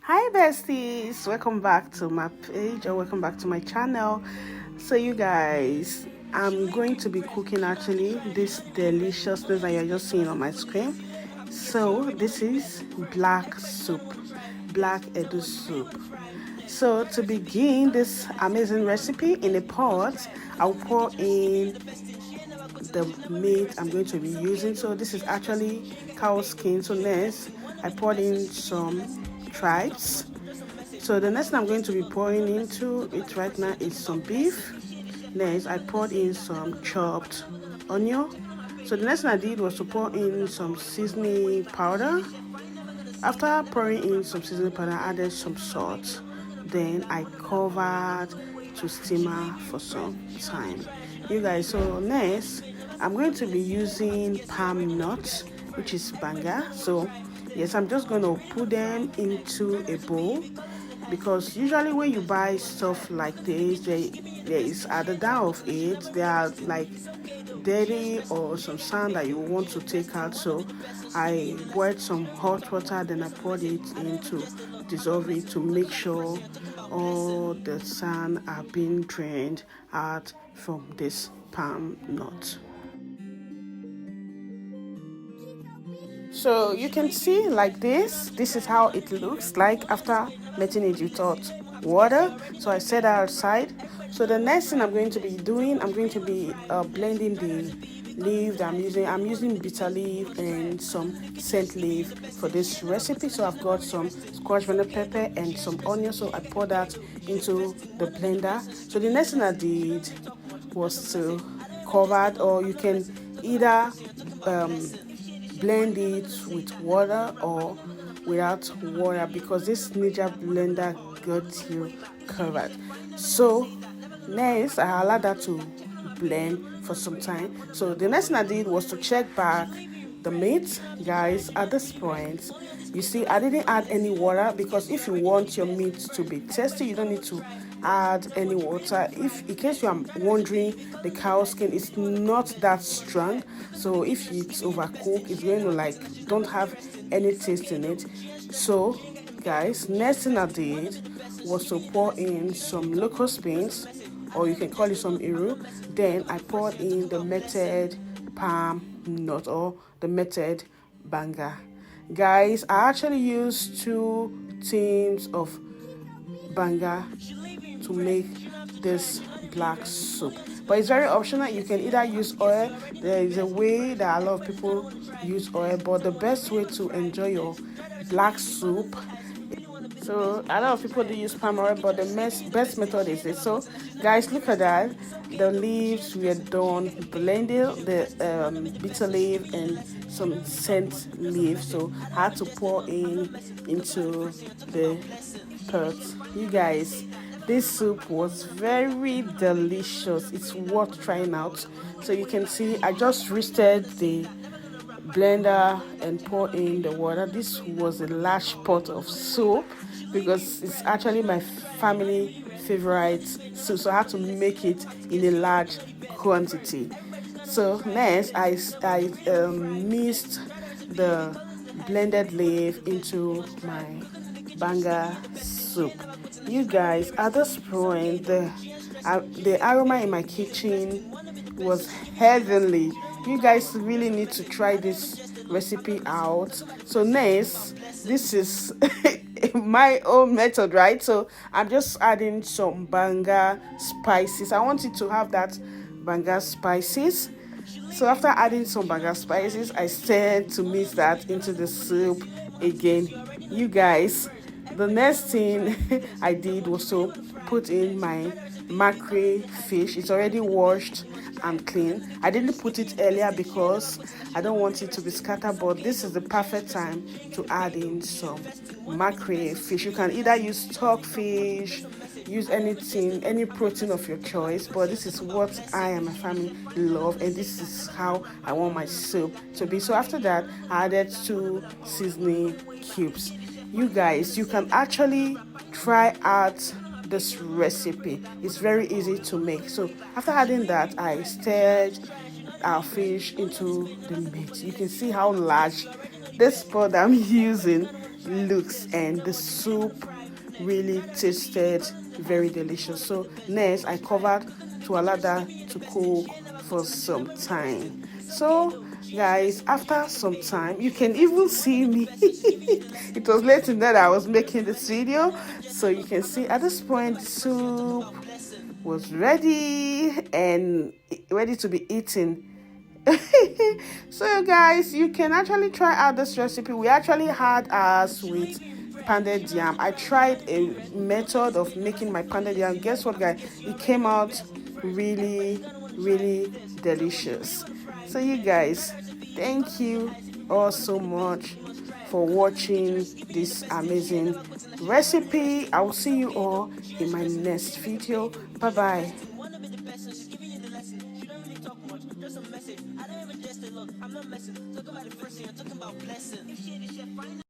Hi besties, welcome back to my page or welcome back to my channel. So you guys, I'm going to be cooking actually this deliciousness that you're just seeing on my screen. So this is black soup, black Edo soup. So to begin this amazing recipe, in a pot I'll pour in the meat I'm going to be using. So this is actually cow skin. So next I poured in some tribes. So the next thing I'm going to be pouring into it right now is some beef. Next I poured in some chopped onion. So the next thing I did was to pour in some seasoning powder. After pouring in some seasoning powder, I added some salt. Then I covered to simmer for some time. You guys, so next I'm going to be using palm nuts, which is Banga. So yes, I'm just going to put them into a bowl because usually when you buy stuff like this, there is at the down of it, there are like dirty or some sand that you want to take out. So I boiled some hot water, then I poured it in to dissolve it to make sure all the sand are being drained out from this palm nut. So you can see like this is how it looks like after letting it without water. So I set that aside. So the next thing I'm going to be doing, I'm going to be blending the leaf that I'm using bitter leaf and some scent leaf for this recipe. So I've got some scotch bonnet pepper and some onion, so I pour that into the blender. So the next thing I did was to cover it, or you can either blend it with water or without water, because this Niger blender got you covered. So next I allowed that to blend for some time. So the next thing I did was to check back the meat. Guys, at this point you see I didn't add any water, because if you want your meat to be tasty, you don't need to add any water. If in case you are wondering, the cow skin is not that strong, so if it's overcooked, it's going to like don't have any taste in it. So guys, next thing I did was to pour in some locust beans, or you can call it some iru. Then I poured in the melted palm nut, or the melted Banga. Guys, I actually used 2 tins of Banga to make this black soup, but it's very optional. You can either use oil. There is a way that a lot of people use oil, but the best way to enjoy your black soup, so a lot of people do use palm oil, but the best method is this. So guys, look at that. The leaves were done blending, the bitter leaf and some scent leaf. So I had to pour in into the pot. You guys, this soup was very delicious. It's worth trying out. So you can see I just rested the blender and pour in the water. This was a large pot of soup because it's actually my family favorite soup, so I had to make it in a large quantity. So next I mixed the blended leaf into my Banga soup. You guys, at this point the aroma in my kitchen was heavenly. You guys really need to try this recipe out. So next, this is my own method, right? So I'm just adding some Banga spices. I want it to have that Banga spices. So after adding some Banga spices, I started to mix that into the soup again. You guys, the next thing I did was to put in my mackerel fish. It's already washed and clean. I didn't put it earlier because I don't want it to be scattered, but this is the perfect time to add in some mackerel fish. You can either use stockfish, use anything, any protein of your choice, but this is what I and my family love, and this is how I want my soup to be. So after that, I added 2 seasoning cubes. You guys, you can actually try out this recipe. It's very easy to make. So after adding that, I stirred our fish into the meat. You can see how large this pot I'm using looks, and the soup really tasted very delicious. So next I covered to allow that to cook for some time. So guys, after some time, you can even see me. It was late in that I was making this video, so you can see at this point the soup was ready and ready to be eaten. So guys, you can actually try out this recipe. We actually had ours with pounded yam. I tried a method of making my pounded yam. Guess what, guys? It came out really, really delicious. So you guys, thank you all so much for watching this amazing recipe. I will see you all in my next video. Bye bye. Just a message. I don't even just it. Look, I'm not messing. Talk about it first thing. I'm talking about blessing. If shit is shit, find